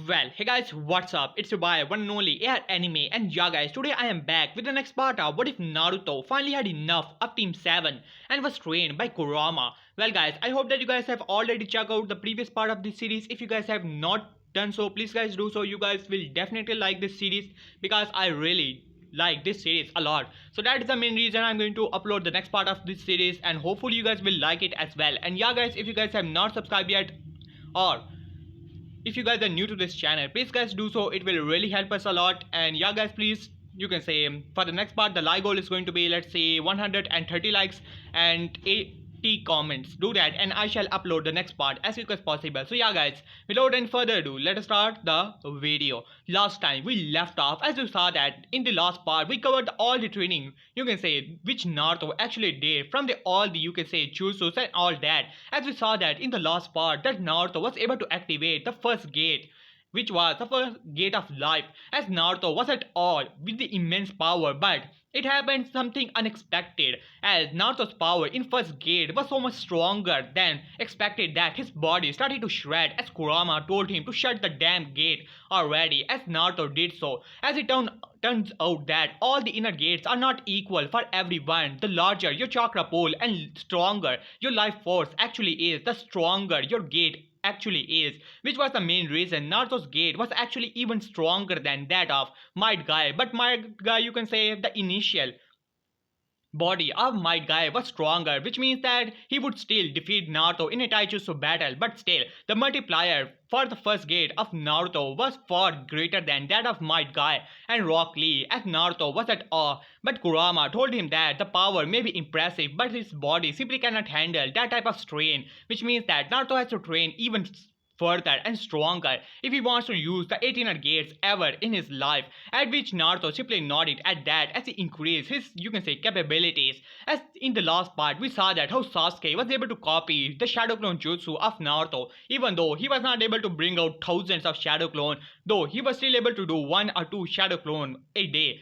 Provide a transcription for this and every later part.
Well, hey guys, what's up? It's your boy, one and only Air Anime, and yeah guys, today I am back with the next part of What If Naruto finally had enough of Team 7 and was trained by Kurama. Well guys, I hope that you guys have already checked out the previous part of this series. If you guys have not done so, please guys do so. You guys will definitely like this series because I really like this series a lot. So that is the main reason I'm going to upload the next part of this series, and hopefully you guys will like it as well. And yeah guys, if you guys have not subscribed yet, or if you guys are new to this channel, please guys do so. It will really help us a lot. And yeah guys, please, you can say, for the next part the like goal is going to be, let's say, 130 likes and 80 comments. Do that and I shall upload the next part as quick as possible. So yeah guys, without any further ado, let us start the video. Last time we left off, as you saw that in the last part we covered all the training, you can say, which Naruto actually did from the all the, you can say, jutsus and all that. As we saw that in the last part, that Naruto was able to activate the first gate, which was the first gate of life, as Naruto was at all with the immense power. But it happened something unexpected, as Naruto's power in first gate was so much stronger than expected that his body started to shred as Kurama told him to shut the damn gate already, as Naruto did so. As it turns out that all the inner gates are not equal for everyone. The larger your chakra pool and stronger your life force actually is, the stronger your gate actually is, which was the main reason Naruto's gate was actually even stronger than that of Might Guy. But Might Guy, you can say, the initial body of Might Guy was stronger, which means that he would still defeat Naruto in a Taijutsu battle. But still, the multiplier for the first gate of Naruto was far greater than that of Might Guy and Rock Lee, as Naruto was at awe. But Kurama told him that the power may be impressive, but his body simply cannot handle that type of strain, which means that Naruto has to train even further and stronger if he wants to use the 18 gates ever in his life, at which Naruto simply nodded at that as he increased his, you can say, capabilities. As in the last part we saw that how Sasuke was able to copy the Shadow Clone Jutsu of Naruto, even though he was not able to bring out thousands of Shadow Clone, though he was still able to do 1 or 2 Shadow Clone a day.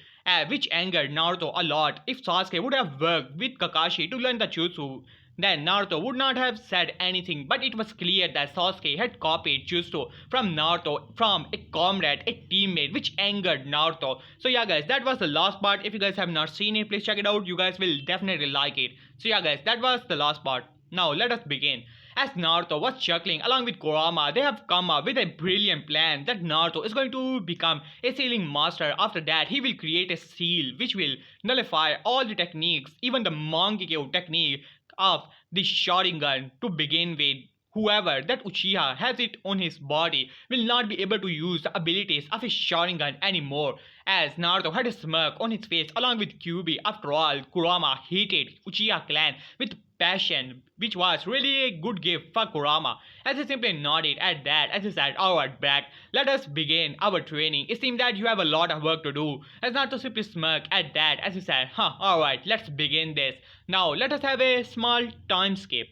Which angered Naruto a lot. If Sasuke would have worked with Kakashi to learn the jutsu, then Naruto would not have said anything, but it was clear that Sasuke had copied jutsu from Naruto, from a comrade, a teammate, which angered Naruto. So yeah guys, that was the last part. If you guys have not seen it, please check it out. You guys will definitely like it. So yeah guys, that was the last part. Now let us begin. As Naruto was chuckling along with Kurama, they have come up with a brilliant plan that Naruto is going to become a sealing master. After that, he will create a seal which will nullify all the techniques, even the Mangekyo technique of the Sharingan to begin with. Whoever that Uchiha has it on his body will not be able to use the abilities of his Sharingan anymore. As Naruto had a smirk on his face along with Kyuubi. After all, Kurama hated Uchiha clan with passion, which was really a good gift for Kurama. As he simply nodded at that, as he said, "Alright, back, let us begin our training. It seems that you have a lot of work to do." As Naruto simply smirked at that, as he said, "Alright, let's begin this. Now let us have a small time skip."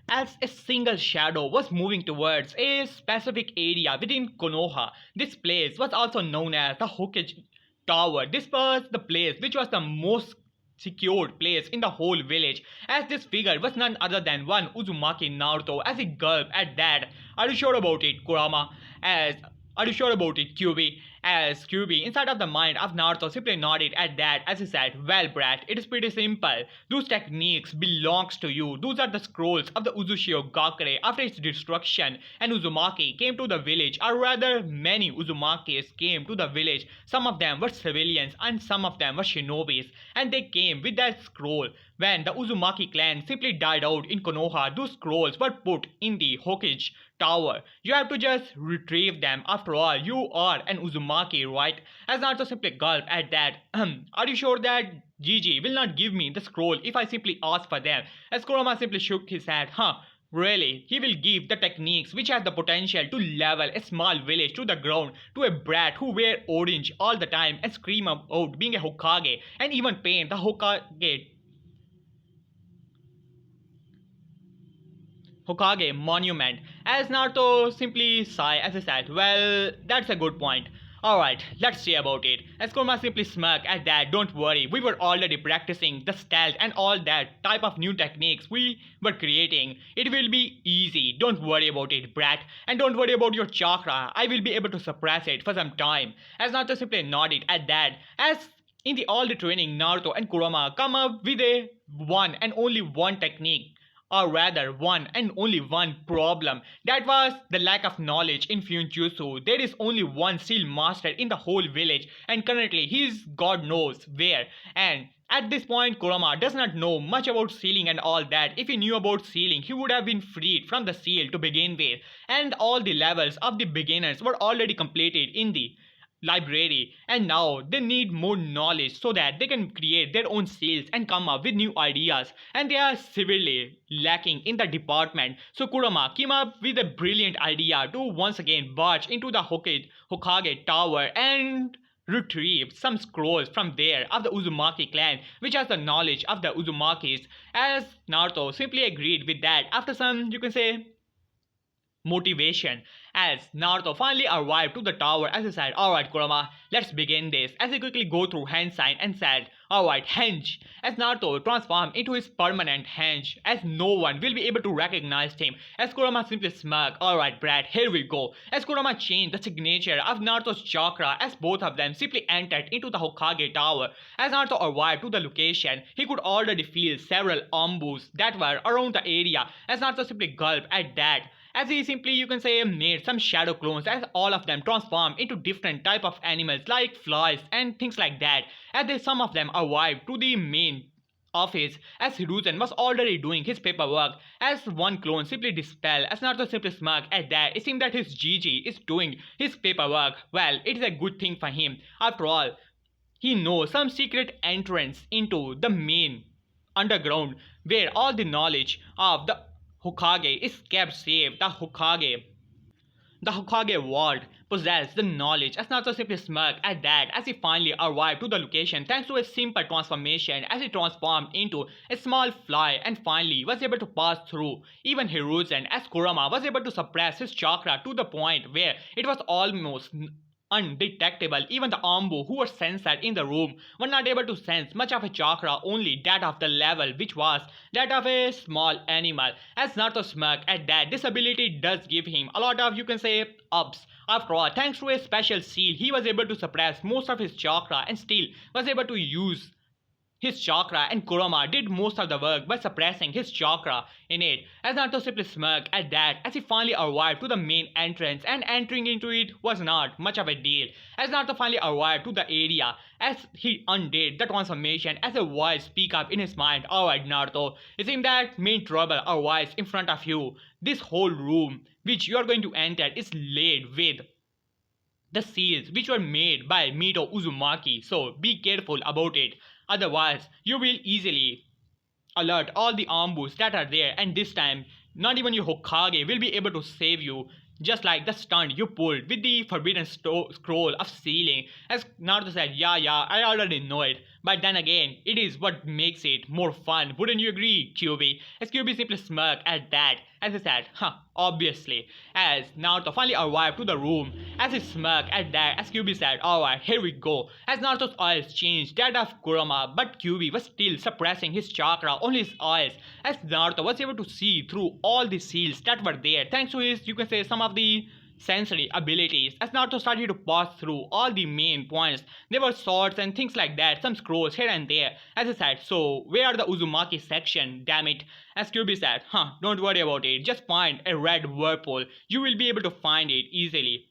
As a single shadow was moving towards a specific area within Konoha. This place was also known as the Hokage Tower. This was the place which was the most secured place in the whole village, as this figure was none other than one Uzumaki Naruto. As he gulped at that, "Are you sure about it, Kurama?" As "Are you sure about it, Kyuubi?" As Kyuubi, inside of the mind of Naruto, simply nodded at that as he said, "Well, brat, it is pretty simple. Those techniques belongs to you. Those are the scrolls of the Uzushio Gakure after its destruction, and Uzumaki came to the village, or rather many Uzumakis came to the village. Some of them were civilians and some of them were shinobis, and they came with that scroll. When the Uzumaki clan simply died out in Konoha, those scrolls were put in the Hokage Tower. You have to just retrieve them. After all, you are an Uzumaki, right?" As Naruto simply gulped at that, "Are you sure that Gigi will not give me the scroll if I simply ask for them?" As Kurama simply shook his head, "Really? He will give the techniques which has the potential to level a small village to the ground to a brat who wear orange all the time and scream out being a Hokage and even paint the Hokage monument." As Naruto simply sighed as he said, "Well, that's a good point. Alright, let's see about it. As Kurama simply smirked at that, don't worry, we were already practicing the stealth and all that type of new techniques we were creating. It will be easy, don't worry about it, brat. And don't worry about your chakra, I will be able to suppress it for some time. As Naruto simply nodded at that, as in the all the training, Naruto and Kurama come up with a one and only one technique, or rather one and only one problem. That was the lack of knowledge in Fuinjutsu. There is only one seal master in the whole village, and currently he is God knows where. And at this point, Kurama does not know much about sealing and all that. If he knew about sealing, he would have been freed from the seal to begin with. And all the levels of the beginners were already completed in the library, and now they need more knowledge so that they can create their own seals and come up with new ideas, and they are severely lacking in the department. So Kurama came up with a brilliant idea to once again barge into the Hokage tower and retrieve some scrolls from there of the Uzumaki clan, which has the knowledge of the Uzumakis. As Naruto simply agreed with that after some, you can say, motivation. As Naruto finally arrived to the tower, as he said, alright Kurama, let's begin this. As he quickly go through hand sign and said, alright, henge. As Naruto transformed into his permanent henge, as no one will be able to recognize him. As Kurama simply smirked, alright Brad, here we go. As Kurama changed the signature of Naruto's chakra, as both of them simply entered into the Hokage tower. As Naruto arrived to the location, he could already feel several ambus that were around the area. As Naruto simply gulped at that, as he simply, you can say, made some shadow clones, as all of them transformed into different type of animals like flies and things like that. As some of them arrived to the main office, as Hiruzen was already doing his paperwork, as one clone simply dispelled. As Naruto simply smirked at that, it seemed that his GG is doing his paperwork. Well, it is a good thing for him. After all, he knows some secret entrance into the main underground where all the knowledge of the Hokage is kept safe. The Hokage Ward possessed the knowledge. As Naruto simply smirked at that as he finally arrived to the location thanks to a simple transformation, as he transformed into a small fly and finally was able to pass through even Hiruzen, as Kurama was able to suppress his chakra to the point where it was almost undetectable. Even the Ambu who were censored in the room were not able to sense much of a chakra, only that of the level which was that of a small animal. As Naruto smirked at that, this ability does give him a lot of, you can say, ups. After all, thanks to a special seal, he was able to suppress most of his chakra and still was able to use his chakra, and Kurama did most of the work by suppressing his chakra in it. As Naruto simply smirked at that as he finally arrived to the main entrance, and entering into it was not much of a deal. As Naruto finally arrived to the area, as he undid the transformation, as a voice speak up in his mind, alright Naruto, it seems that main trouble arise in front of you. This whole room which you are going to enter is laid with the seals which were made by Mito Uzumaki, so be careful about it. Otherwise, you will easily alert all the ambus that are there, and this time, not even your Hokage will be able to save you. Just like the stunt you pulled with the forbidden scroll of sealing. As Naruto said, yeah, I already know it. But then again, it is what makes it more fun. Wouldn't you agree, QB? As QB simply smirked at that, as he said, obviously. As Naruto finally arrived to the room, as he smirked at that, as QB said, alright, here we go. As Naruto's eyes changed that of Kurama, but QB was still suppressing his chakra on his eyes. As Naruto was able to see through all the seals that were there, thanks to his, you can say, some of the sensory abilities. As Naruto started to pass through all the main points, there were swords and things like that, some scrolls here and there. As I said, so where are the Uzumaki section, damn it? As Kyubi said, don't worry about it, just find a red whirlpool, you will be able to find it easily.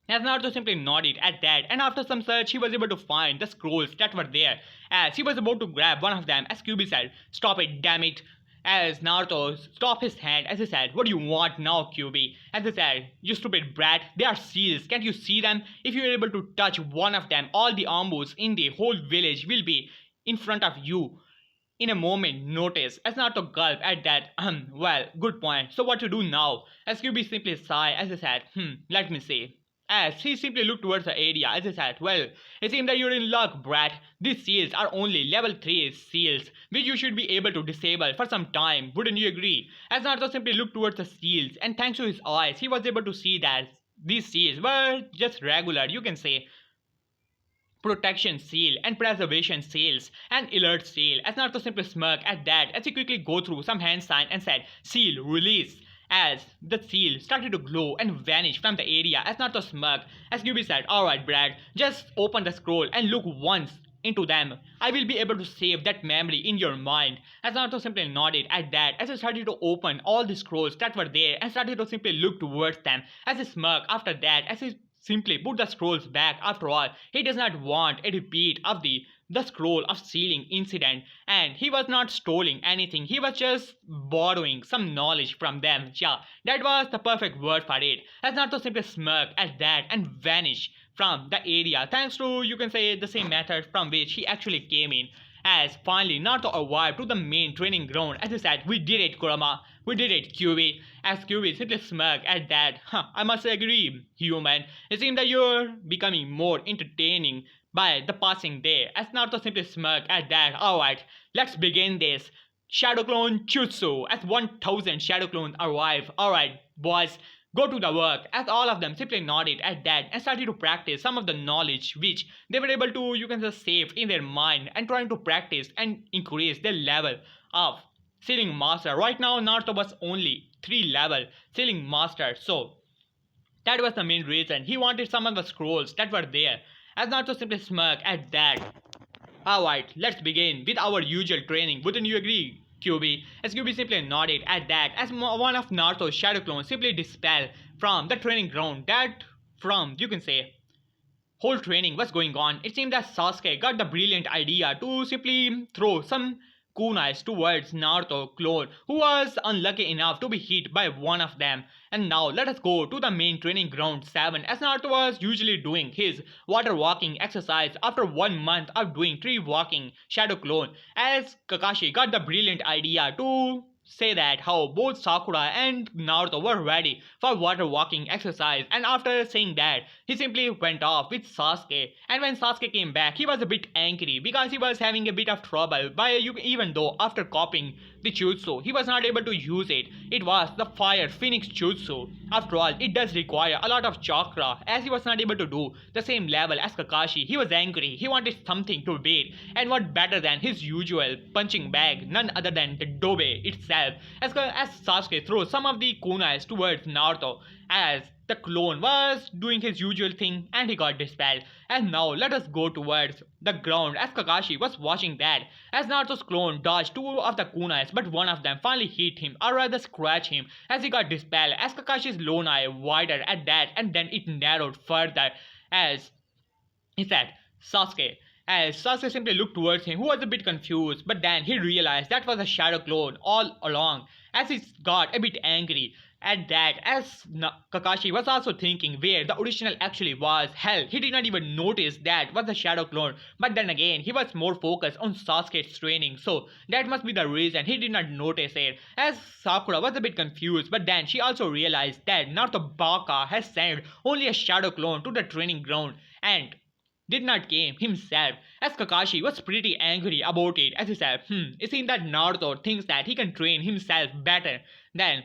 As Naruto simply nodded at that, and after some search he was able to find the scrolls that were there. As he was about to grab one of them, as Kyubi said, stop it, damn it. As Naruto stopped his hand, as he said, what do you want now, QB? As he said, you stupid brat, they are seals, can't you see them? If you are able to touch one of them, all the ambus in the whole village will be in front of you in a moment notice. As Naruto gulped at that, well, good point, so what to do now? As QB simply sighed, as he said, let me see. As he simply looked towards the area, as he said, well, it seems that you're in luck, brat. These seals are only level 3 seals, which you should be able to disable for some time, wouldn't you agree? As Naruto simply looked towards the seals, and thanks to his eyes, he was able to see that these seals were just regular, you can say, protection seal and preservation seals and alert seal. As Naruto simply smirked at that as he quickly go through some hand sign and said, "Seal, release." As the seal started to glow and vanish from the area as Naruto smirked, as Gyubi said, "Alright Brad, just open the scroll and look once into them. I will be able to save that memory in your mind." As Naruto simply nodded at that as he started to open all the scrolls that were there and started to simply look towards them as he smirked after that as he simply put the scrolls back. After all, he does not want a repeat of the scroll of sealing incident, and he was not stealing anything, he was just borrowing some knowledge from them. Yeah, that was the perfect word for it. As Naruto simply smirked at that and vanished from the area thanks to, you can say, the same method from which he actually came in. As finally Naruto arrived to the main training ground as he said, "We did it, Kurama. We did it, QB." As QB simply smirked at that, "I must agree, human. It seems that you're becoming more entertaining by the passing day." As Naruto simply smirked at that, "Alright, let's begin this. Shadow Clone Jutsu." As 1000 Shadow Clones arrive. "Alright, boys, go to the work." As all of them simply nodded at that and started to practice some of the knowledge which they were able to, you can say, save in their mind and trying to practice and increase their level of sealing master. Right now Naruto was only 3 level sealing master, so that was the main reason he wanted some of the scrolls that were there. As Naruto simply smirked at that, "Alright, let's begin with our usual training. Wouldn't you agree, QB?" As QB simply nodded at that as one of Naruto's shadow clones simply dispelled from the training ground that from, you can say, whole training was going on. It seemed that Sasuke got the brilliant idea to simply throw some kunais towards Naruto clone who was unlucky enough to be hit by one of them. And now let us go to the main training ground 7 as Naruto was usually doing his water walking exercise after 1 month of doing tree walking shadow clone, as Kakashi got the brilliant idea to say that how both Sakura and Naruto were ready for water walking exercise, and after saying that he simply went off with Sasuke. And when Sasuke came back he was a bit angry because he was having a bit of trouble by even though after copying the jutsu he was not able to use it. It was the fire phoenix jutsu. After all, it does require a lot of chakra as he was not able to do the same level as Kakashi. He was angry, he wanted something to beat, and what better than his usual punching bag, none other than the dobe itself. As Sasuke threw some of the kunais towards Naruto as the clone was doing his usual thing and he got dispelled. And now let us go towards the ground as Kakashi was watching that as Naruto's clone dodged 2 of the kunais, but one of them finally hit him or rather scratched him as he got dispelled. As Kakashi's lone eye widened at that and then it narrowed further as he said, "Sasuke." As Sasuke simply looked towards him, who was a bit confused, but then he realized that was a shadow clone all along. As he got a bit angry at that, as Kakashi was also thinking where the original actually was. Hell, he did not even notice that was the shadow clone. But then again, he was more focused on Sasuke's training, so that must be the reason he did not notice it. As Sakura was a bit confused, but then she also realized that Naruto Baka has sent only a shadow clone to the training ground and did not came himself, as Kakashi was pretty angry about it as he said, it seems that Naruto thinks that he can train himself better than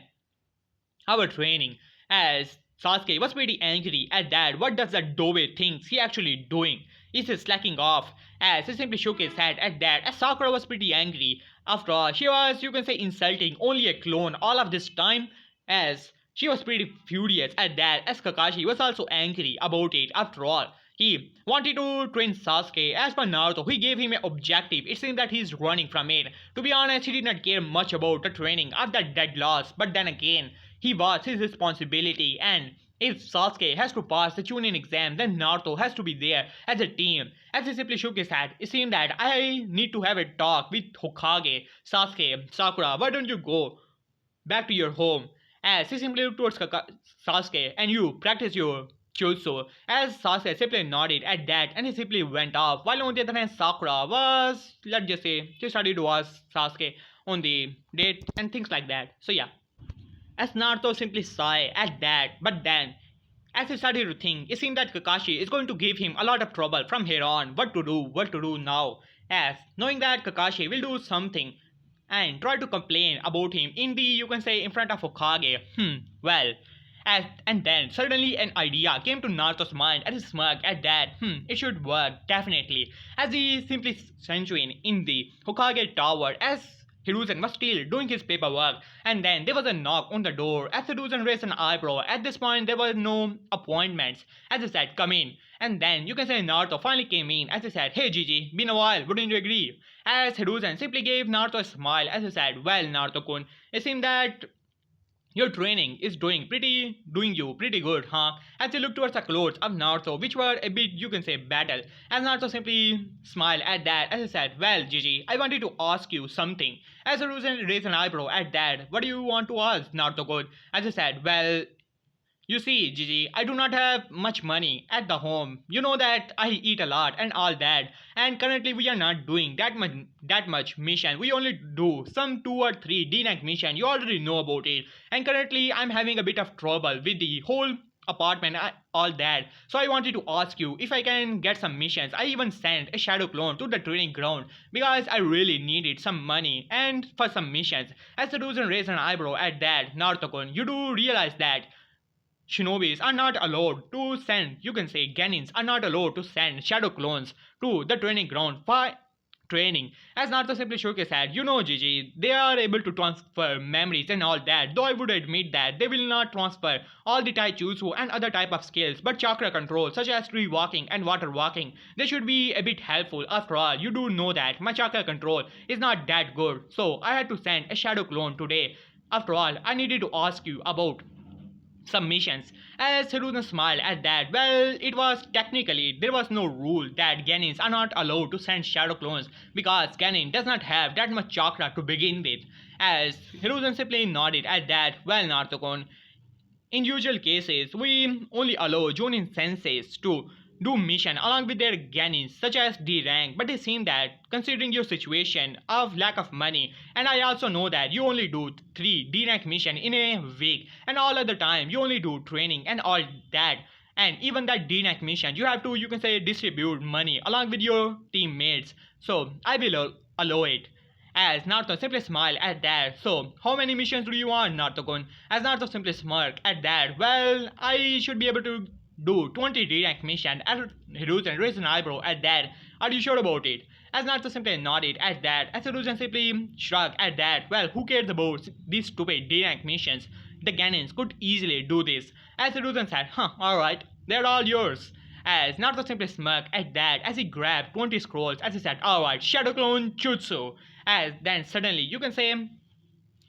our training. As Sasuke was pretty angry at that, what does the Dobe thinks he actually doing? Is he slacking off? As he simply shook his head at that, as Sakura was pretty angry. After all, she was, you can say, insulting only a clone all of this time, as she was pretty furious at that, as Kakashi was also angry about it. After all, he wanted to train Sasuke. As for Naruto, he gave him an objective. It seems that he's running from it. To be honest, he did not care much about the training of that dead loss. But then again, he was his responsibility. And if Sasuke has to pass the Chunin exam, then Naruto has to be there as a team. As he simply shook his head, it seemed that I need to have a talk with Hokage. "Sasuke, Sakura, why don't you go back to your home?" As he simply looked towards Sasuke, "and you practice your jutsu." As Sasuke simply nodded at that and he simply went off, while on the other hand Sakura was, let's just say, she started to ask Sasuke on the date and things like that. So yeah, as Naruto simply sighed at that, but then as he started to think, it seemed that Kakashi is going to give him a lot of trouble from here on. What to do now? As knowing that Kakashi will do something and try to complain about him in the, you can say, in front of Hokage. Well, And then suddenly an idea came to Naruto's mind as he smirked at that. It should work, definitely. As he simply centuring in the Hokage Tower as Hiruzen was still doing his paperwork, and then there was a knock on the door as Hiruzen raised an eyebrow. At this point, there were no appointments. As he said, come in. And then you can say Naruto finally came in as he said, hey Gigi, been a while, wouldn't you agree? As Hiruzen simply gave Naruto a smile as he said, well Naruto-kun, it seemed that your training is doing you pretty good, huh? As he looked towards the clothes of Naruto, which were a bit, you can say, battle. As Naruto simply smiled at that, as he said, well, Gigi, I wanted to ask you something. As Hiruzen raised an eyebrow at that, what do you want to ask, Naruto-kun? As he said, well, you see, Gigi, I do not have much money at the home. You know that I eat a lot and all that. And currently we are not doing that much mission. We only do some 2 or 3 D-rank mission. You already know about it. And currently I'm having a bit of trouble with the whole apartment all that. So I wanted to ask you if I can get some missions. I even sent a shadow clone to the training ground because I really needed some money and for some missions. As the Susan raised an eyebrow at that, Naruto-kun, you do realize that Shinobis are not allowed to send, you can say Genins are not allowed to send shadow clones to the training ground for training. As Naruto simply shook his head, you know Gigi, they are able to transfer memories and all that, though I would admit that they will not transfer all the taijutsu and other type of skills, but chakra control such as tree walking and water walking, they should be a bit helpful. After all, you do know that my chakra control is not that good, so I had to send a shadow clone today. After all, I needed to ask you about submissions. As Hiruzen smiled at that, well, it was technically there was no rule that Genins are not allowed to send shadow clones because Genin does not have that much chakra to begin with. As Hiruzen simply nodded at that, well, Naruto-kun, in usual cases, we only allow Jonin senseis to do mission along with their Genins such as D rank, but it seems that considering your situation of lack of money, and I also know that you only do 3 D rank mission in a week and all other time you only do training and all that, and even that D rank mission you have to, you can say, distribute money along with your teammates, so I will allow it. As Naruto simply smiled at that. So, how many missions do you want, Naruto-kun? As Naruto simply smirked at that. Well, I should be able to do 20 D-rank mission. As Hiruzen raised an eyebrow at that. Are you sure about it? As Naruto simply nodded at that. As Hiruzen simply shrugged at that. Well, who cares about these stupid D-rank missions? The Genins could easily do this. As Hiruzen said, alright, they're all yours. As Naruto simply smirked at that as he grabbed 20 scrolls as he said, alright, Shadow Clone Jutsu. As then suddenly you can say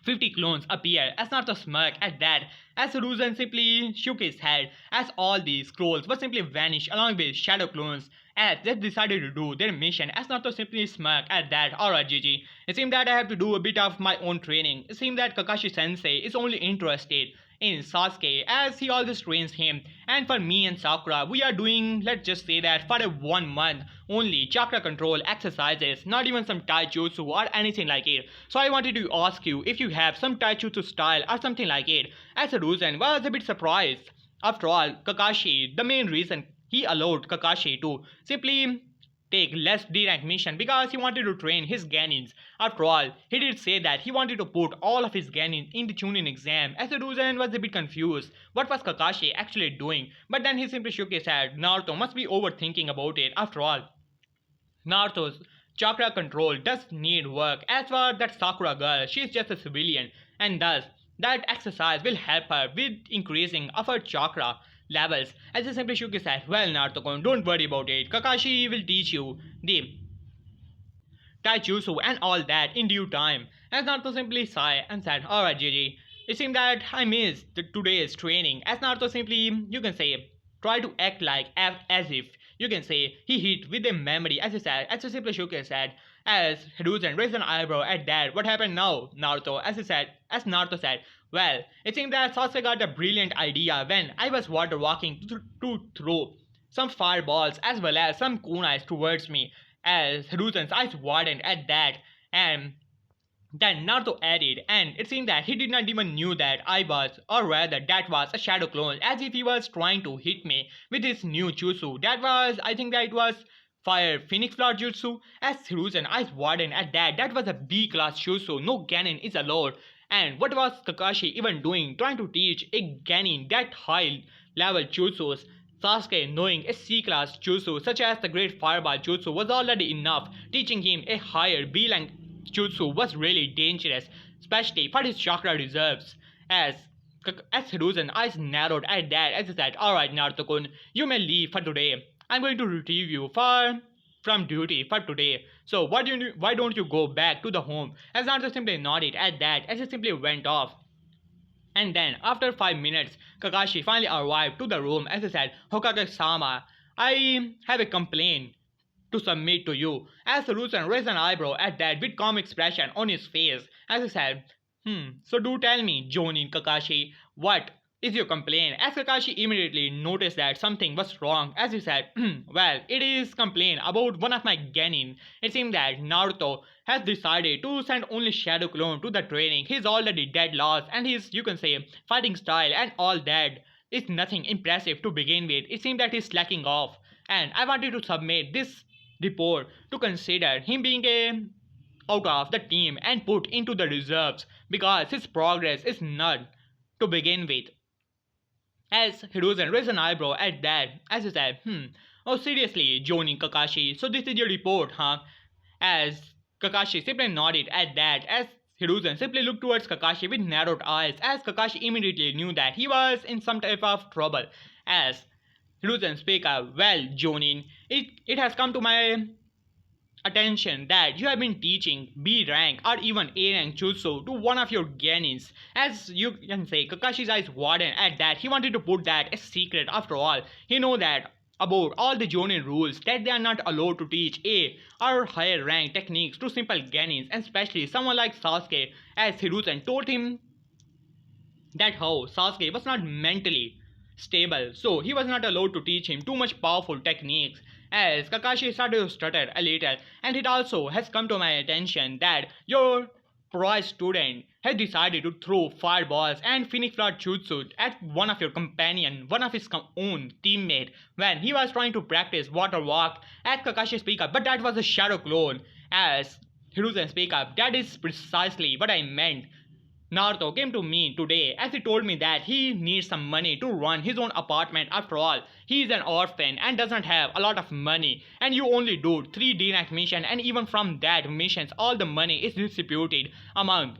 50 clones appear as Naruto smirked at that as Hiruzen simply shook his head as all these scrolls were simply vanished along with shadow clones as they decided to do their mission. As Naruto simply smirked at that, alright Gigi, it seems that I have to do a bit of my own training. It seems that Kakashi sensei is only interested in Sasuke as he always trains him, and for me and Sakura we are doing, let's just say that for a 1 month only chakra control exercises, not even some taijutsu or anything like it. So I wanted to ask you if you have some taijutsu style or something like it. As Hiruzen was a bit surprised. After all, Kakashi, the main reason he allowed Kakashi to simply take less D-rank mission because he wanted to train his Genins. After all, he did say that he wanted to put all of his Genin in the Chunin exam. As Hiruzen was a bit confused what was Kakashi actually doing, but then he simply shook his head. Naruto must be overthinking about it. After all, Naruto's chakra control does need work. As for that Sakura girl, she is just a civilian, and thus that exercise will help her with increasing of her chakra levels. As he simply shook his head, well Naruto, don't worry about it. Kakashi will teach you the taijutsu and all that in due time. As Naruto simply sighed and said, alright Gigi, it seems that I missed today's training. As Naruto simply, you can say, try to act like as if, you can say, he hit with a memory as he simply shook his head. As Hiruzen raised an eyebrow at that, what happened now, Naruto? As Naruto said, well, it seemed that Sasuke got a brilliant idea when I was water walking to throw some fireballs as well as some kunais towards me. As Hiruzen's eyes widened at that, and then Naruto added, and it seemed that he did not even knew that I was, or rather that was a shadow clone, as if he was trying to hit me with his new jutsu. That was, I think that it was Fire Phoenix Flower Jutsu. As Hiruzen eyes widened at that, that was a B class jutsu, no Genin is allowed. And what was Kakashi even doing trying to teach a Genin that high level jutsus? Sasuke knowing a C-class jutsu such as the Great Fireball jutsu was already enough. Teaching him a higher B-rank jutsu was really dangerous, especially for his chakra reserves. As as Hiruzen eyes narrowed at that as he said, "Alright Naruto-kun, you may leave for today. I'm going to retrieve you from duty for today. So why don't you go back to the home?" As Naruto simply nodded at that as he simply went off. And then, after 5 minutes, Kakashi finally arrived to the room as he said, "Hokage-sama, I have a complaint to submit to you." As Hiruzen raised an eyebrow at that with calm expression on his face as he said, so do tell me, Jonin Kakashi, what is your complaint?" As Kakashi immediately noticed that something was wrong as he said, "Well, it is complaint about one of my genin. It seems that Naruto has decided to send only Shadow Clone to the training. He's already dead lost and his, you can say, fighting style and all that is nothing impressive to begin with. It seems that he's slacking off. And I wanted to submit this report to consider him being a out of the team and put into the reserves because his progress is none to begin with." As Hiruzen raised an eyebrow at that, as he said, "Oh seriously, Jonin Kakashi, so this is your report, huh?" As Kakashi simply nodded at that, as Hiruzen simply looked towards Kakashi with narrowed eyes, as Kakashi immediately knew that he was in some type of trouble. As Hiruzen spoke up, "Well, Jonin, it has come to my attention that you have been teaching B rank or even A rank jutsu to one of your genins." As you can say, Kakashi's eyes widened at that. He wanted to put that a secret. After all, he know that about all the Jonin rules that they are not allowed to teach A or higher rank techniques to simple genins, and especially someone like Sasuke, as Hiruzen told him that how Sasuke was not mentally stable, so he was not allowed to teach him too much powerful techniques. As Kakashi started to stutter a little, and it also has come to my attention that your prize student has decided to throw fireballs and phoenix flood jutsu at one of your companion, one of his own teammate, when he was trying to practice water walk. As Kakashi speak up, "But that was a shadow clone." As Hiruzen speak up, "That is precisely what I meant. Naruto came to me today as he told me that he needs some money to run his own apartment. After all, he is an orphan and doesn't have a lot of money, and you only do 3 D-rank missions, and even from that missions all the money is distributed among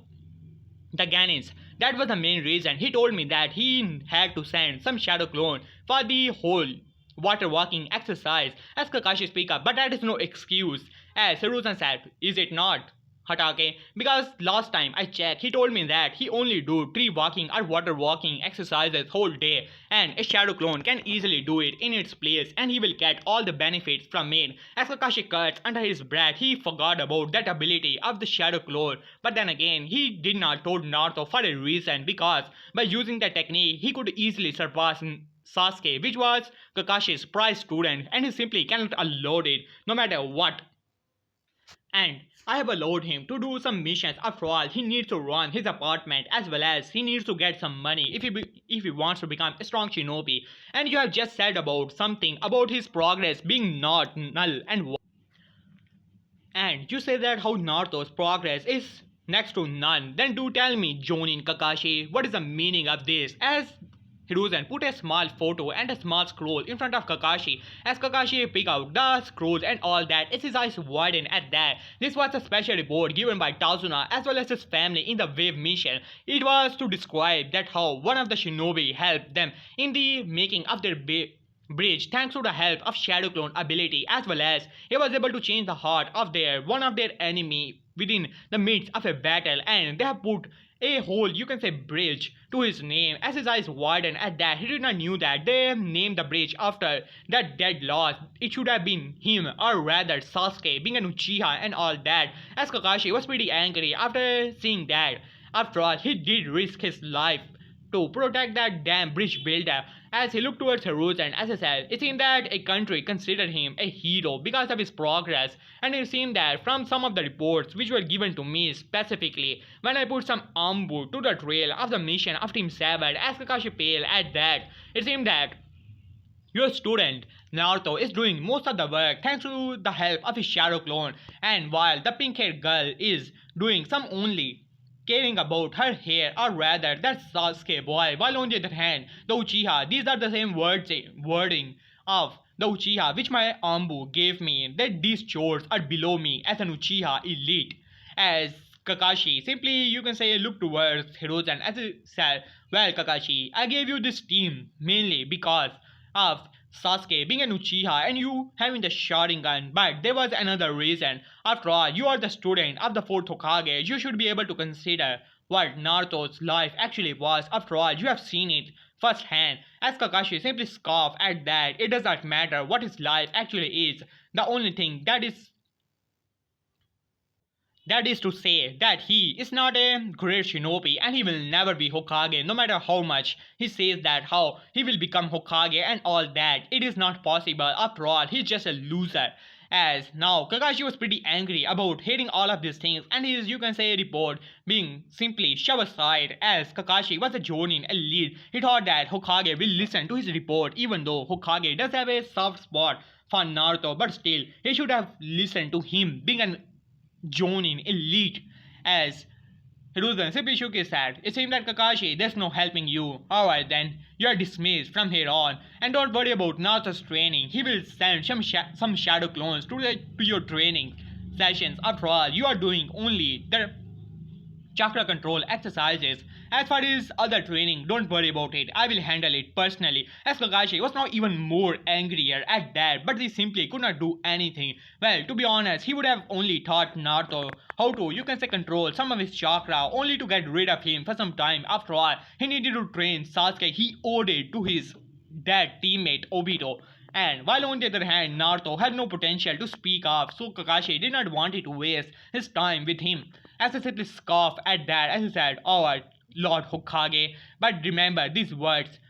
the Ganins. That was the main reason he told me that he had to send some shadow clone for the whole water walking exercise." As Kakashi speak up, "But that is no excuse." As Hiruzen said, "Is it not, Hatake? Because last time I checked, he told me that he only do tree walking or water walking exercises whole day, and a shadow clone can easily do it in its place, and he will get all the benefits from it." As Kakashi cuts under his breath, he forgot about that ability of the shadow clone. But then again, he did not told Naruto for a reason, because by using that technique, he could easily surpass Sasuke, which was Kakashi's prize student, and he simply cannot allow it no matter what. And I have allowed him to do some missions. After all, he needs to run his apartment, as well as he needs to get some money if he wants to become a strong shinobi. And you have just said about something about his progress being not null and you say that how Naruto's progress is next to none. Then do tell me, Jonin Kakashi, what is the meaning of this? As Hiruzen put a small photo and a small scroll in front of Kakashi. As Kakashi picked out the scrolls and all that, as his eyes widened at that. This was a special report given by Tazuna as well as his family in the Wave mission. It was to describe that how one of the shinobi helped them in the making of their bridge thanks to the help of shadow clone ability, as well as he was able to change the heart of their one of their enemy within the midst of a battle, and they have put a whole, you can say, bridge to his name. As his eyes widened at that, he did not knew that they named the bridge after that dead lost. It should have been him, or rather Sasuke being an Uchiha and all that. As Kakashi was pretty angry after seeing that. After all, he did risk his life to protect that damn bridge builder. As he looked towards Hiruzen, as I said, it seemed that a country considered him a hero because of his progress, and it seemed that from some of the reports which were given to me specifically when I put some ambu to the trail of the mission of Team 7, as Kakashi Pale at that, it seemed that your student Naruto is doing most of the work thanks to the help of his shadow clone, and while the pink haired girl is doing some only caring about her hair, or rather that Sasuke boy, while on the other hand, the Uchiha, these are the same wording of the Uchiha which my Ambu gave me, that these chores are below me as an Uchiha elite. As Kakashi simply, you can say, look towards Hiruzen as he said, well Kakashi, I gave you this team mainly because of Sasuke being an Uchiha and you having the Sharingan, but there was another reason. After all, you are the student of the 4th Hokage, you should be able to consider what Naruto's life actually was. After all, you have seen it firsthand. As Kakashi simply scoffed at that, it does not matter what his life actually is. The only thing that is to say that he is not a great shinobi and he will never be Hokage no matter how much he says that how he will become Hokage and all that. It is not possible. After all, he's just a loser. As now Kakashi was pretty angry about hating all of these things and his, you can say, report being simply shoved aside. As Kakashi was a Jonin elite, he thought that Hokage will listen to his report even though Hokage does have a soft spot for Naruto, but still he should have listened to him being an Jonin elite. As Hiruzen simply shook his head. It seemed that Kakashi, there's no helping you. Alright then, you're dismissed from here on. And don't worry about Naruto's training. He will send some shadow clones to your training sessions. After all, you are doing only the chakra control exercises. As far as other training, don't worry about it. I will handle it personally. As Kakashi was now even more angrier at that, but he simply could not do anything. Well, to be honest, he would have only taught Naruto how to, you can say, control some of his chakra, only to get rid of him for some time. After all, he needed to train Sasuke. He owed it to his dead teammate Obito. And while on the other hand, Naruto had no potential to speak of, so Kakashi did not want to waste his time with him. As he simply scoffed at that, as he said, alright, Lord Hokage, but remember these words.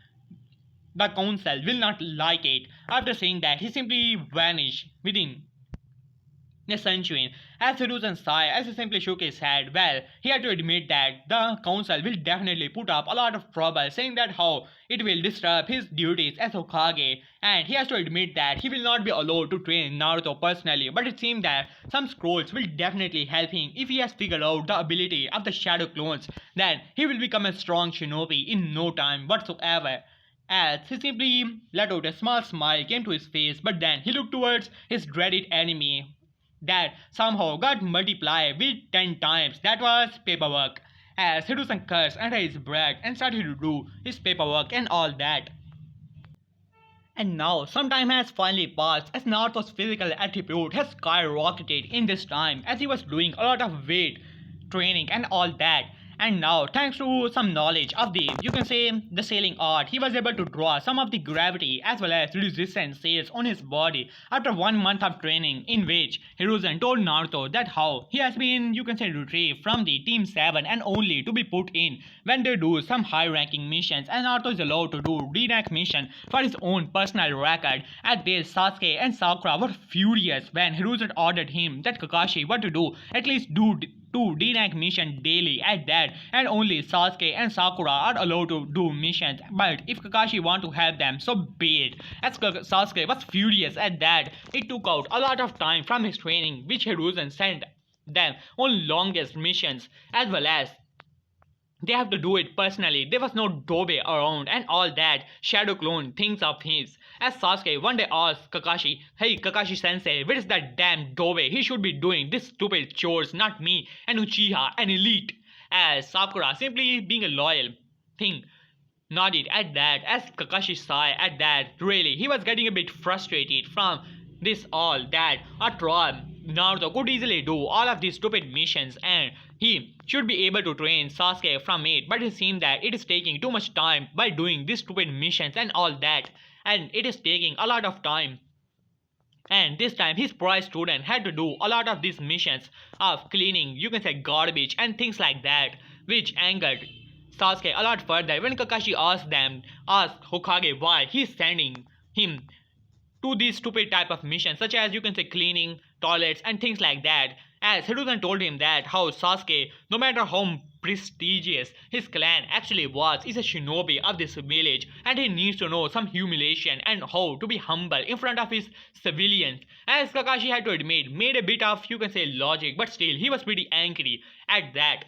The council will not like it. After saying that, he simply vanished within a century. As Hiruzen sighed, as he simply shook his head, well, he had to admit that the council will definitely put up a lot of trouble, saying that how it will disturb his duties as Hokage, and he has to admit that he will not be allowed to train Naruto personally, but it seems that some scrolls will definitely help him if he has figured out the ability of the shadow clones, then he will become a strong shinobi in no time whatsoever. As he simply let out a small smile came to his face, but then he looked towards his dreaded enemy that somehow got multiplied with 10 times. That was paperwork. As Hiruzen cursed under his breath and started to do his paperwork and all that. And now, some time has finally passed as Naruto's physical attribute has skyrocketed in this time as he was doing a lot of weight training and all that. And now, thanks to some knowledge of the, you can say, the sailing art, he was able to draw some of the gravity as well as resistance sails on his body after 1 month of training, in which Hiruzen told Naruto that how he has been, you can say, retrieved from the Team 7 and only to be put in when they do some high-ranking missions, and Naruto is allowed to do D-rank mission for his own personal record. At this, Sasuke and Sakura were furious when Hiruzen ordered him that Kakashi what to do, at least do 2 D-rank mission daily at that, and only Sasuke and Sakura are allowed to do missions, but if Kakashi want to help them, so be it. As Sasuke was furious at that, it took out a lot of time from his training, which Hiruzen sent them on longest missions, as well as they have to do it personally. There was no Dobe around and all that shadow clone things of his. As Sasuke one day asked Kakashi, hey Kakashi sensei, where is that damn Dobe? He should be doing this stupid chores, not me, an Uchiha, an elite. As Sakura, simply being a loyal thing, nodded at that as Kakashi sighed at that. Really, he was getting a bit frustrated from this all that. After all, Naruto could easily do all of these stupid missions and he should be able to train Sasuke from it, but it seems that it is taking too much time by doing these stupid missions and all that, and it is taking a lot of time. And this time his prize student had to do a lot of these missions of cleaning, you can say, garbage and things like that, which angered Sasuke a lot further when Kakashi asked Hokage why he's sending him to these stupid type of missions, such as, you can say, cleaning toilets and things like that. As Hiruzen told him that how Sasuke, no matter how prestigious his clan actually was, is a shinobi of this village, and he needs to know some humiliation and how to be humble in front of his civilians. As Kakashi had to admit, made a bit of, you can say, logic, but still he was pretty angry at that.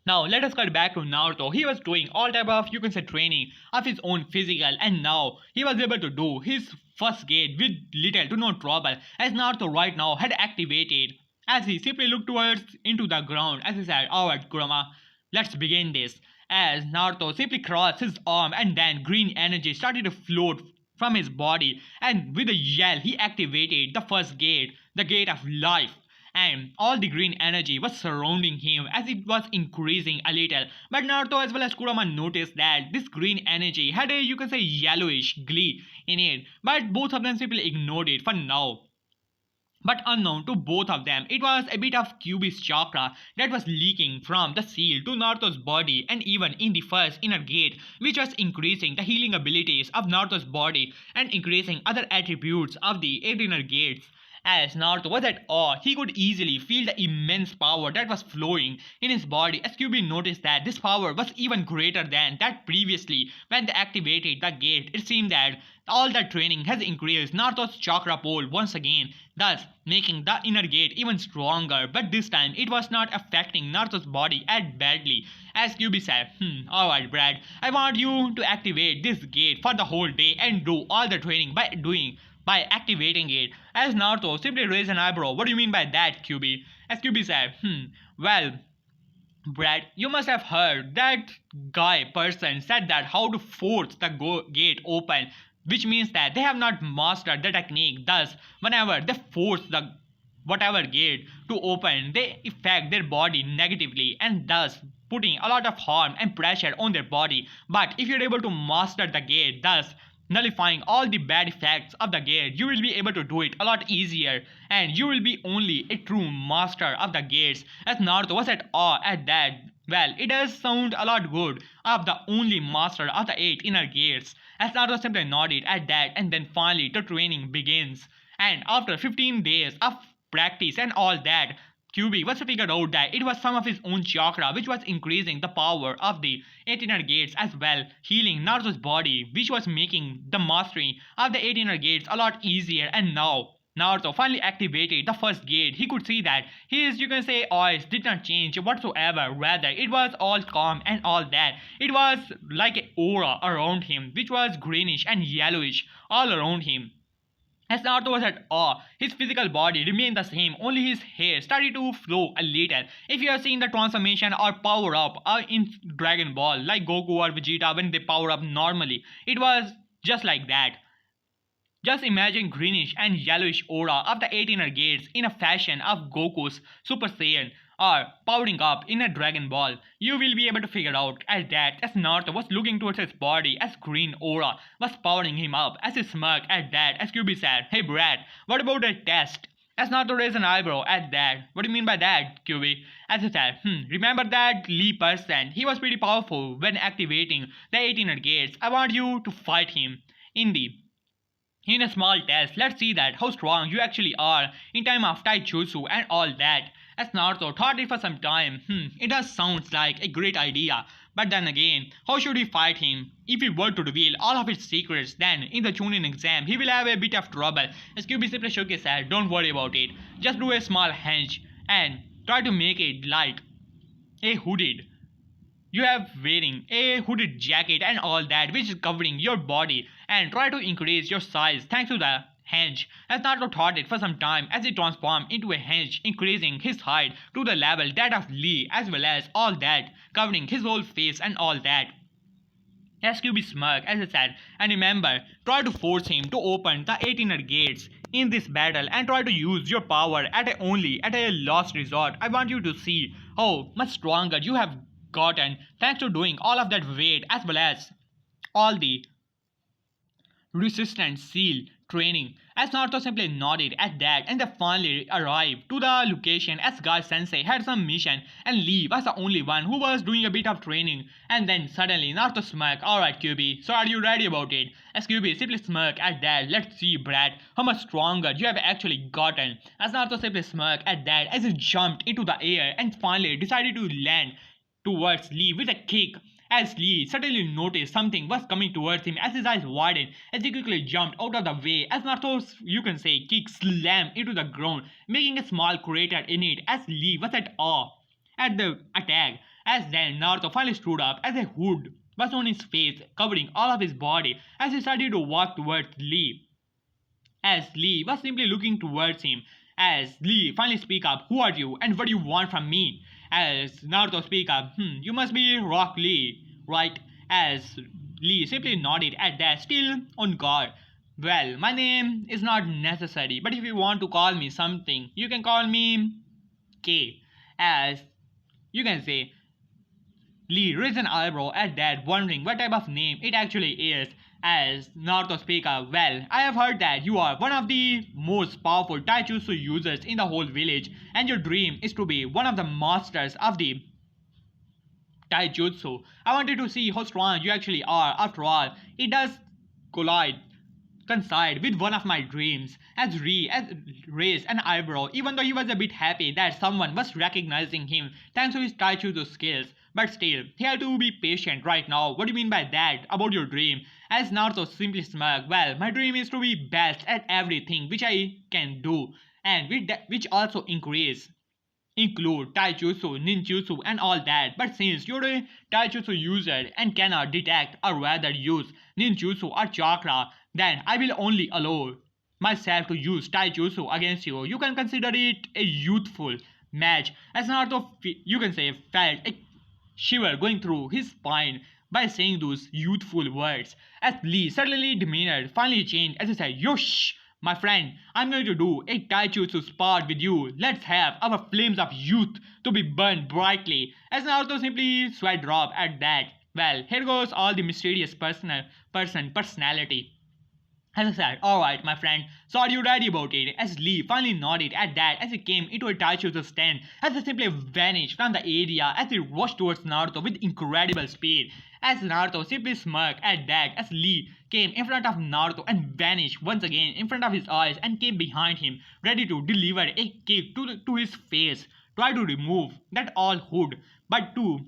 Now let us cut back to Naruto. He was doing all type of you can say training of his own physical, and now he was able to do his first gate with little to no trouble, as Naruto right now had activated as he simply looked towards into the ground as he said, "Alright Kurama, let's begin this." As Naruto simply crossed his arm and then green energy started to float from his body, and with a yell he activated the first gate, the gate of life, and all the green energy was surrounding him as it was increasing a little. But Naruto as well as Kurama noticed that this green energy had a you can say yellowish glee in it, but both of them simply ignored it for now. But unknown to both of them, it was a bit of Kyuubi's chakra that was leaking from the seal to Naruto's body and even in the first inner gate, which was increasing the healing abilities of Naruto's body and increasing other attributes of the 8 inner gates. As Naruto was at awe, he could easily feel the immense power that was flowing in his body as Kyuubi noticed that this power was even greater than that previously when they activated the gate. It seemed that all that training has increased Naruto's chakra pool once again, thus making the inner gate even stronger, but this time it was not affecting Naruto's body as badly. As Kyuubi said, alright Brad, I want you to activate this gate for the whole day and do all the training by activating it. As Naruto simply raised an eyebrow. What do you mean by that, Kyuubi? As Kyuubi said, well, Brad, you must have heard that guy person said that how to force the gate open, which means that they have not mastered the technique. Thus, whenever they force the whatever gate to open, they affect their body negatively and thus putting a lot of harm and pressure on their body. But if you're able to master the gate, thus nullifying all the bad effects of the gate, you will be able to do it a lot easier and you will be only a true master of the gates. As Naruto was at awe at that. Well, it does sound a lot good of the only master of the 8 inner gates. As Naruto simply nodded at that, and then finally the training begins. And after 15 days of practice and all that, Kyuubi was figured out that it was some of his own chakra which was increasing the power of the 8 inner gates as well, healing Naruto's body, which was making the mastery of the 8 inner gates a lot easier. And now Naruto finally activated the first gate. He could see that his, you can say, eyes did not change whatsoever. Rather, it was all calm and all that. It was like an aura around him, which was greenish and yellowish all around him. As Naruto was at awe, his physical body remained the same, only his hair started to flow a little. If you have seen the transformation or power up in Dragon Ball, like Goku or Vegeta when they power up normally, it was just like that. Just imagine greenish and yellowish aura of the 8 inner gates in a fashion of Goku's Super Saiyan or powering up in a Dragon Ball. You will be able to figure out at that as Naruto was looking towards his body as green aura was powering him up. As he smirked at that, as Kyuubi said, "Hey Brad, what about a test?" As Naruto raised an eyebrow at that. "What do you mean by that, Kyuubi?" As he said, remember that Lee person? He was pretty powerful when activating the 8 inner gates. I want you to fight him in a small test. Let's see that how strong you actually are in time of taijutsu and all that. As Naruto thought it for some time, it does sounds like a great idea. But then again, how should we fight him? If we were to reveal all of his secrets, then in the Chunin exam, he will have a bit of trouble. As Kyuubi simply shook his head, don't worry about it. Just do a small hench and try to make it like a hooded. You have wearing a hooded jacket and all that which is covering your body, and try to increase your size thanks to the hench. As Naruto thought it for some time as he transformed into a hench, increasing his height to the level that of Lee as well as all that, covering his whole face and all that. As Kyuubi smirked as he said, and remember, try to force him to open the 8 inner gates in this battle and try to use your power only at a last resort. I want you to see how much stronger you have gotten thanks to doing all of that weight as well as all the resistance seal training. As Naruto simply nodded at that, and they finally arrived to the location as Guy Sensei had some mission and Lee was the only one who was doing a bit of training. And then suddenly Naruto smirked, "Alright Kyuubi, so are you ready about it?" As Kyuubi simply smirked at that, "Let's see Brad, how much stronger you have actually gotten." As Naruto simply smirked at that as he jumped into the air and finally decided to land towards Lee with a kick. As Lee suddenly noticed something was coming towards him, as his eyes widened as he quickly jumped out of the way as Naruto's, you can say, kick slammed into the ground, making a small crater in it. As Lee was at awe at the attack, As then Naruto finally stood up as a hood was on his face, covering all of his body as he started to walk towards Lee. As Lee was simply looking towards him. As Lee finally speak up, who are you and what do you want from me? As Naruto speak up, you must be Rock Lee, right? As Lee simply nodded at that, still on guard. Well, my name is not necessary, but if you want to call me something, you can call me K. As you can say, Lee raised an eyebrow at that, wondering what type of name it actually is. As Naruto speaks up, well, I have heard that you are one of the most powerful taijutsu users in the whole village, and your dream is to be one of the masters of the taijutsu. I wanted to see how strong you actually are. After all, it does collide coincide with one of my dreams. As raised an eyebrow, even though he was a bit happy that someone was recognizing him thanks to his taijutsu skills. But still, he had to be patient right now. What do you mean by that? About your dream? As Naruto simply smirked, well, my dream is to be best at everything which I can do, and which also include taijutsu, ninjutsu, and all that. But since you're a taijutsu user and cannot detect or rather use ninjutsu or chakra, then I will only allow myself to use taijutsu against you. You can consider it a youthful match. As Naruto, you can say, felt a shiver going through his spine by saying those youthful words. As Lee suddenly demeanor finally changed as he said, Yosh! My friend, I'm going to do a taijutsu sport with you. Let's have our flames of youth to be burned brightly. As Naruto simply sweat drop at that. Well, here goes all the mysterious personality. As I said, alright, my friend, so are you ready about it? As Lee finally nodded at that as he came into a taijutsu stand, as he simply vanished from the area as he rushed towards Naruto with incredible speed. As Naruto simply smirked at that as Lee came in front of Naruto and vanished once again in front of his eyes and came behind him, ready to deliver a kick to his face. Try to remove that all hood, but to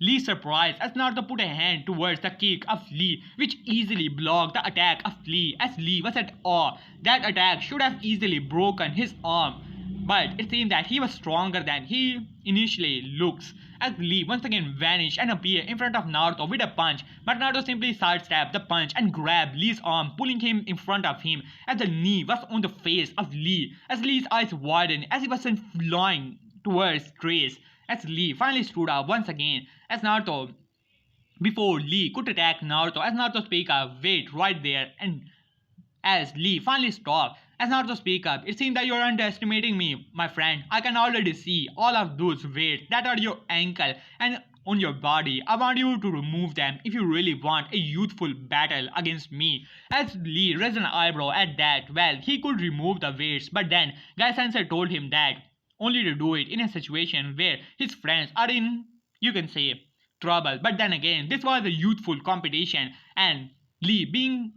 Lee's surprise as Naruto put a hand towards the kick of Lee, which easily blocked the attack of Lee. As Lee was at awe, that attack should have easily broken his arm, but it seemed that he was stronger than he initially looks. As Lee once again vanished and appeared in front of Naruto with a punch, but Naruto simply sidestepped the punch and grabbed Lee's arm, pulling him in front of him. As the knee was on the face of Lee, as Lee's eyes widened as he was sent flying towards Trace. As Lee finally stood up once again, as Naruto, before Lee could attack Naruto, as Naruto speak up, wait right there, and as Lee finally stopped, as Naruto speak up, it seems that you're underestimating me, my friend. I can already see all of those weights that are your ankle and on your body. I want you to remove them if you really want a youthful battle against me. As Lee raised an eyebrow at that, well, he could remove the weights, but then Guy Sensei told him that only to do it in a situation where his friends are in, you can say, trouble. But then again, this was a youthful competition, and Lee, being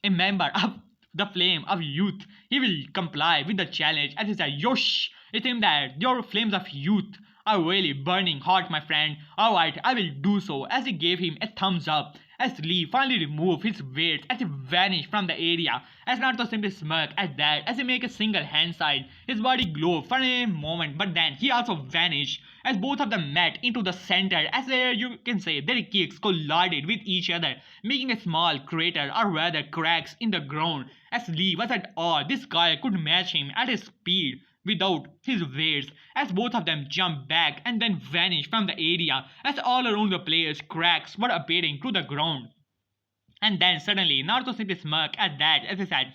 a member of the flame of youth, he will comply with the challenge as he said, Yosh! It seems that your flames of youth are really burning hot, my friend. Alright, I will do so, as he gave him a thumbs up. As Lee finally removed his weights as he vanished from the area, as Naruto simply smirked at that as he made a single hand sign. His body glowed for a moment, but then he also vanished as both of them met into the center as you can say their kicks collided with each other, making a small crater or rather cracks in the ground. As Lee was at awe, this guy could match him at his speed without his weights, as both of them jumped back and then vanished from the area as all around the place cracks were appearing to the ground. And then suddenly Naruto simply smirked at that as he said,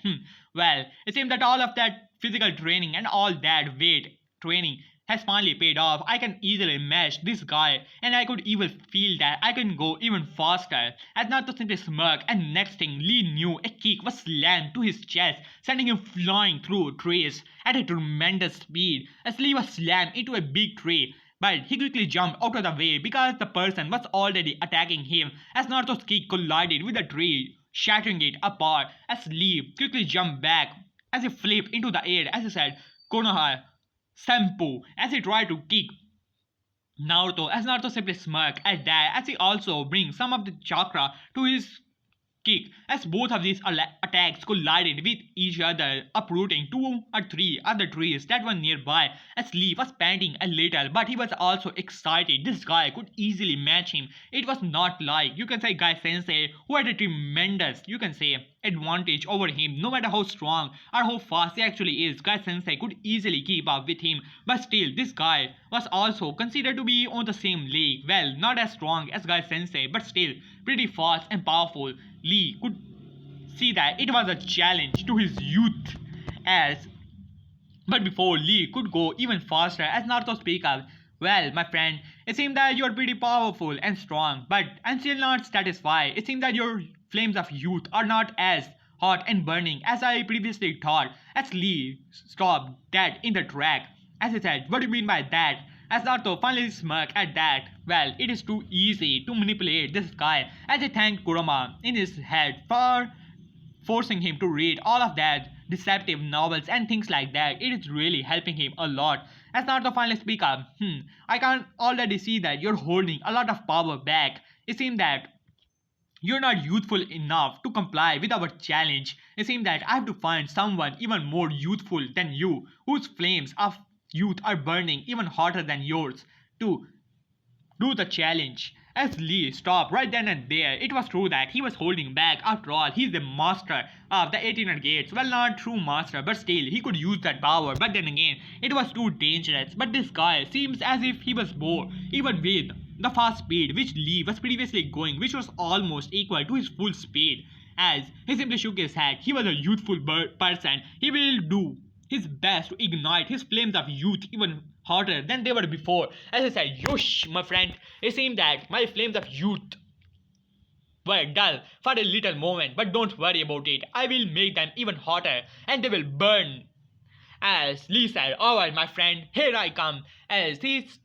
well, it seems that all of that physical training and all that weight training has finally paid off. I can easily match this guy, and I could even feel that I can go even faster. As Naruto simply smirked, and next thing Lee knew, a kick was slammed to his chest, sending him flying through trees at a tremendous speed. As Lee was slammed into a big tree, but he quickly jumped out of the way because the person was already attacking him. As Naruto's kick collided with the tree, shattering it apart, as Lee quickly jumped back as he flipped into the air as he said, Konoha Senpu, as he tried to kick Naruto, as Naruto simply smirked at that as he also brings some of the chakra to his kick as both of these attacks collided with each other, uprooting two or three other trees that were nearby. As Lee was panting a little, but he was also excited. This guy could easily match him. It was not like, you can say, Guy Sensei, who had a tremendous, you can say, advantage over him. No matter how strong or how fast he actually is, Guy Sensei could easily keep up with him. But still, this guy was also considered to be on the same league. Well, not as strong as Guy Sensei, but still pretty fast and powerful. Lee could see that it was a challenge to his youth as but before Lee could go even faster, as Naruto speak up, well, my friend, it seems that you are pretty powerful and strong, but I'm still not satisfied. It seems that your flames of youth are not as hot and burning as I previously thought. As Lee stopped dead in the track, as he said, what do you mean by that? As Naruto finally smirked at that, well, it is too easy to manipulate this guy, as he thanked Kurama in his head for forcing him to read all of that deceptive novels and things like that. It is really helping him a lot. As Naruto finally speak up, I can already see that you're holding a lot of power back. It seems that you're not youthful enough to comply with our challenge. It seems that I have to find someone even more youthful than you, whose flames of youth are burning even hotter than yours, to do the challenge. As Lee stopped right then and there, it was true that he was holding back. After all, he's the master of the 1800 gates. Well, not true master, but still, he could use that power. But then again, it was too dangerous. But this guy seems as if he was bored, even with the fast speed which Lee was previously going, which was almost equal to his full speed. As he simply shook his head, he was a youthful person. He will do his best to ignite his flames of youth even hotter than they were before. As I said, Yosh, my friend, it seemed that my flames of youth were dull for a little moment, but don't worry about it. I will make them even hotter and they will burn. As Lee said, alright, my friend, here I come. As he's,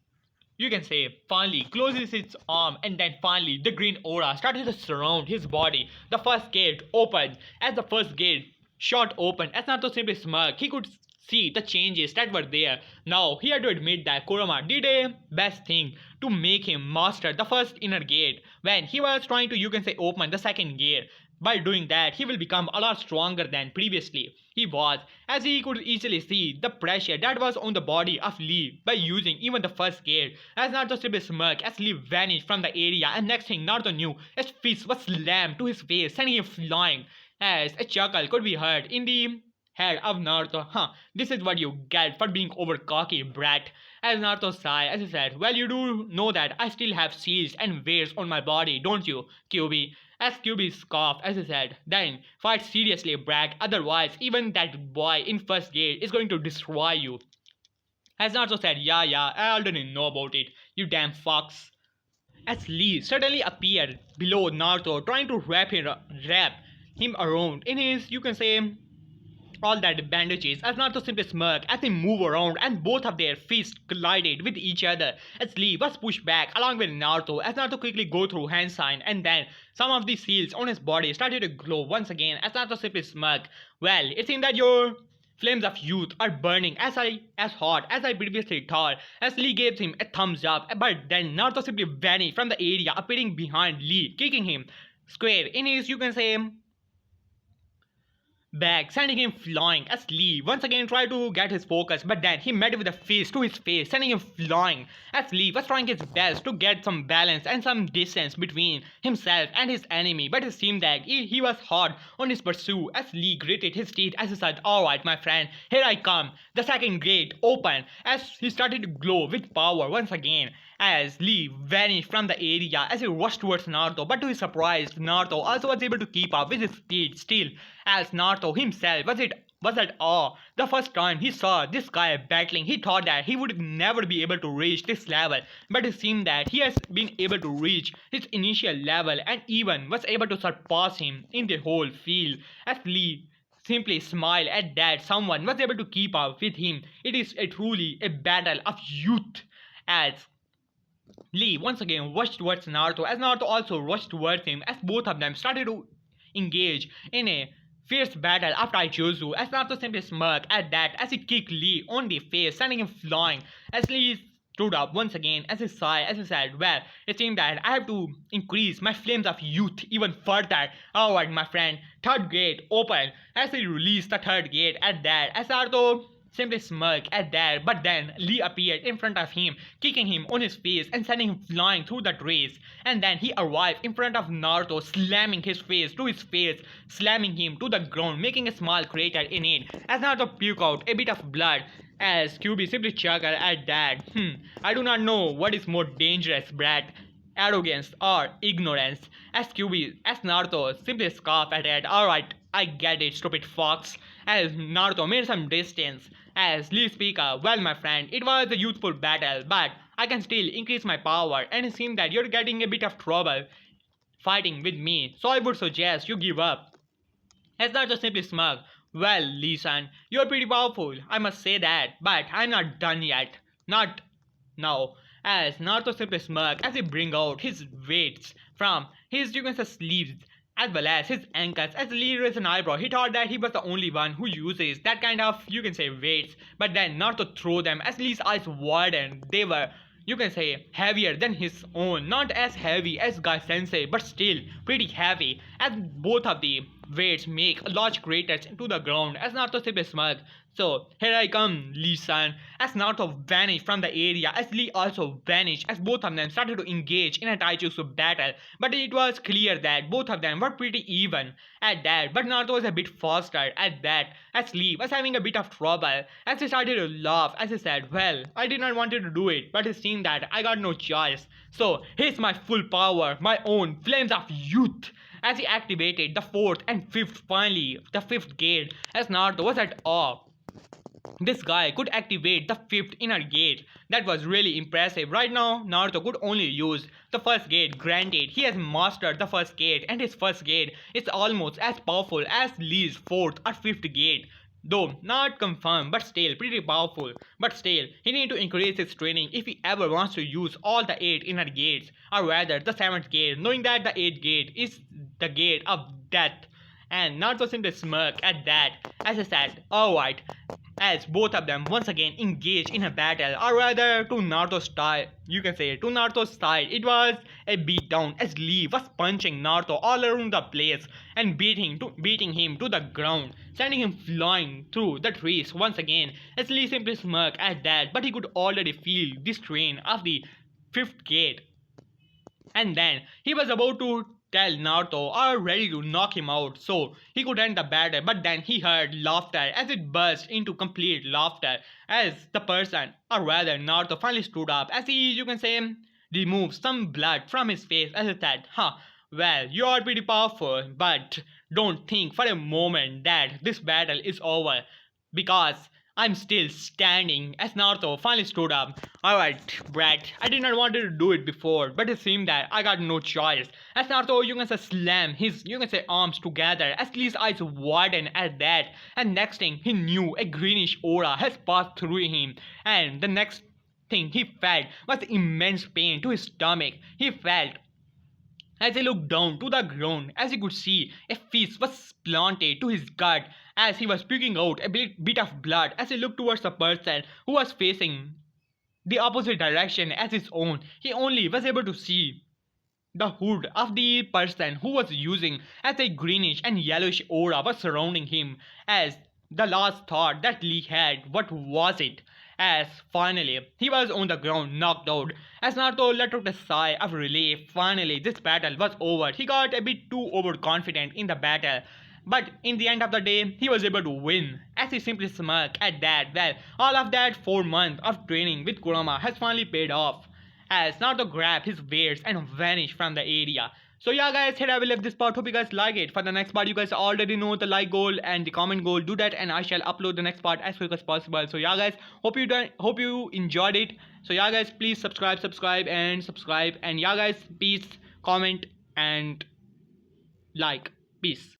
you can say, finally closes its arm, and then finally the green aura started to surround his body. The first gate opened. As the first gate shot open, as Naruto simply smirked, he could see the changes that were there. Now he had to admit that Kurama did a best thing to make him master the first inner gate when he was trying to, you can say, open the second gate. By doing that, he will become a lot stronger than previously he was, as he could easily see the pressure that was on the body of Lee by using even the first gate. As Naruto simply smirked as Lee vanished from the area, and next thing Naruto knew, his fist was slammed to his face, sending him flying. As a chuckle could be heard in the head of Naruto. This is what you get for being over cocky, brat. As Naruto sighed, as he said, well, you do know that I still have seals and weirs on my body, don't you, Kyuubi? As Kyuubi scoffed, as he said, then fight seriously, brat, otherwise even that boy in first gate is going to destroy you. As Naruto said, yeah, I already know about it, you damn fox. As Lee suddenly appeared below Naruto, trying to wrap him around in his, you can say, all that bandages, as Naruto simply smirked as they move around, and both of their fists collided with each other as Lee was pushed back along with Naruto, as Naruto quickly go through hand sign, and then some of the seals on his body started to glow once again as Naruto simply smirked. Well, it seems that your flames of youth are burning as hot as I previously thought, as Lee gave him a thumbs up, but then Naruto simply vanished from the area, appearing behind Lee, kicking him square in his, you can say, back, sending him flying as Lee once again tried to get his focus, but then he met with a fist to his face, sending him flying as Lee was trying his best to get some balance and some distance between himself and his enemy, but it seemed that he was hard on his pursuit as Lee gritted his teeth as he said, alright my friend, here I come. The second gate opened as he started to glow with power once again, as Lee vanished from the area as he rushed towards Naruto, but to his surprise, Naruto also was able to keep up with his speed still, as Naruto himself was at awe. The first time he saw this guy battling, he thought that he would never be able to reach this level, but it seemed that he has been able to reach his initial level and even was able to surpass him in the whole field, as Lee simply smiled at that someone was able to keep up with him. It is truly a battle of youth, as Lee once again rushed towards Naruto, as Naruto also rushed towards him, as both of them started to engage in a fierce battle after as Naruto simply smirked at that as he kicked Lee on the face, sending him flying, as Lee stood up once again as he sighed as he said, well, it seemed that I have to increase my flames of youth even further. Alright, my friend, third gate open as he released the third gate at that. As Naruto simply smirked at that, but then Lee appeared in front of him, kicking him on his face and sending him flying through the trees. And then he arrived in front of Naruto, slamming his face to his face, slamming him to the ground, making a small crater in it. As Naruto puked out a bit of blood, as QB simply chuckled at that. I do not know what is more dangerous, brat. Arrogance or ignorance. As Naruto simply scoffed at it. Alright, I get it, stupid fox. As Naruto made some distance. As Lee Speaker, well, my friend, it was a youthful battle, but I can still increase my power, and it seems that you're getting a bit of trouble fighting with me, so I would suggest you give up. As Naruto simply smug, well, Lee-san, you're pretty powerful, I must say that, but I'm not done yet. Not now. As Naruto simply smug as he bring out his weights from his, you can say, sleeves as well as his ankles. As Lee raised an eyebrow, he thought that he was the only one who uses that kind of, you can say, weights. But then Naruto threw them as Lee's eyes widened. They were, you can say, heavier than his own. Not as heavy as Guy Sensei, but still pretty heavy. As both of the weights make large craters into the ground. As Naruto simply smug, so here I come, Lee-san. As Naruto vanished from the area, as Lee also vanished, as both of them started to engage in a taijutsu battle. But it was clear that both of them were pretty even at that. But Naruto was a bit faster at that, as Lee was having a bit of trouble. As he started to laugh, as he said, well, I did not want to do it, but it seemed that I got no choice. So here's my full power, my own flames of youth. As he activated the fourth and fifth, finally the fifth gate, as Naruto was at awe. This guy could activate the fifth inner gate. That was really impressive. Right now, Naruto could only use the first gate. Granted, he has mastered the first gate, and his first gate is almost as powerful as Lee's fourth or fifth gate. Though not confirmed, but still pretty powerful. But still, he needs to increase his training if he ever wants to use all the 8 inner gates, or rather the 7th gate, knowing that the 8th gate is the gate of death. And Naruto simply smirked at that, as I said, alright, as both of them once again engaged in a battle, or rather to Naruto's style, you can say to Naruto's side, it was a beatdown as Lee was punching Naruto all around the place and beating him to the ground, sending him flying through the trees once again, as Lee simply smirked at that, but he could already feel the strain of the 5th gate. And then he was about to tell Naruto or ready to knock him out so he could end the battle, but then he heard laughter as it burst into complete laughter as the person, or rather Naruto, finally stood up as he, you can say, removed some blood from his face as he said, well, you are pretty powerful, but don't think for a moment that this battle is over, because I'm still standing. As Naruto finally stood up. Alright, brat, I did not want to do it before, but it seemed that I got no choice. As Naruto, you can say, slam his, you can say, arms together, as Lee's eyes widened at that, and next thing he knew, a greenish aura has passed through him, and the next thing he felt was immense pain to his stomach. He felt as he looked down to the ground, as he could see, a fist was planted to his gut as he was puking out a bit of blood. As he looked towards the person who was facing the opposite direction as his own, he only was able to see the hood of the person who was using as a greenish and yellowish aura was surrounding him. As the last thought that Lee had, what was it? As finally he was on the ground, knocked out. As Naruto let out a sigh of relief. Finally this battle was over. He got a bit too overconfident in the battle, but in the end of the day, he was able to win. As he simply smirked at that, well, all of that 4 months of training with Kurama has finally paid off. As Naruto grabbed his weights and vanished from the area. So yeah guys, here I will leave this part. Hope you guys like it. For the next part, you guys already know the like goal and the comment goal. Do that and I shall upload the next part as quick as possible. So yeah guys, hope you enjoyed it. So yeah guys, please subscribe and yeah guys, peace, comment and like. Peace.